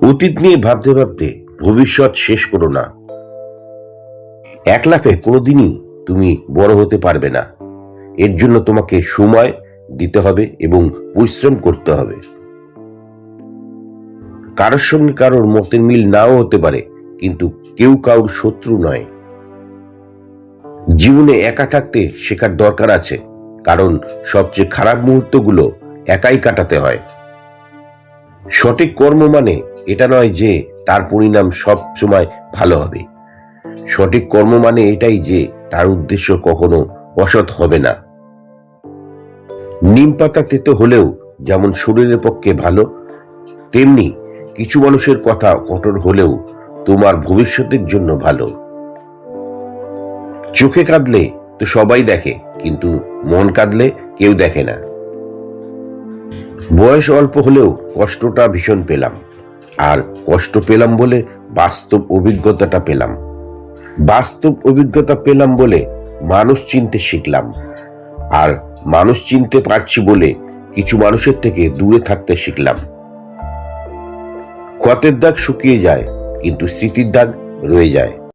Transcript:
অতীত নিয়ে ভাবতে ভাবতে ভবিষ্যৎ শেষ করো না। এক লাফে কোনোদিনই তুমি বড় হতে পারবে না। এর জন্য তোমাকে সময় দিতে হবে এবং পরিশ্রম করতে হবে। কারোর সঙ্গে কারোর মতের মিল নাও হতে পারে, কিন্তু কেউ কারোর শত্রু নয়। জীবনে একা থাকতে শেখার দরকার আছে, কারণ সবচেয়ে খারাপ মুহূর্তগুলো একাই কাটাতে হয়। সঠিক কর্ম মানে এটা নয় যে তার পরিণাম সব সময় ভালো হবে। সঠিক কর্ম মানে এটাই যে তার উদ্দেশ্য কখনো অসৎ হবে না। নিম পাতা তেতো হলেও যেমন শরীরের পক্ষে ভালো, তেমনি কিছু মানুষের কথা কঠোর হলেও তোমার ভবিষ্যতের জন্য ভালো। চোখে কাঁদলে তো সবাই দেখে, কিন্তু মন কাঁদলে কেউ দেখে না। বয়স অল্প হলেও কষ্টটা ভীষণ পেলাম, আর কষ্ট পেলাম বলে বাস্তব অভিজ্ঞতাটা পেলাম। বাস্তব অভিজ্ঞতা পেলাম বলে মানুষ চিনতে শিখলাম, আর মানুষ চিনতে পারছি বলে কিছু মানুষের থেকে দূরে থাকতে শিখলাম। ক্ষতের দাগ শুকিয়ে যায়, কিন্তু স্মৃতির দাগ রয়ে যায়।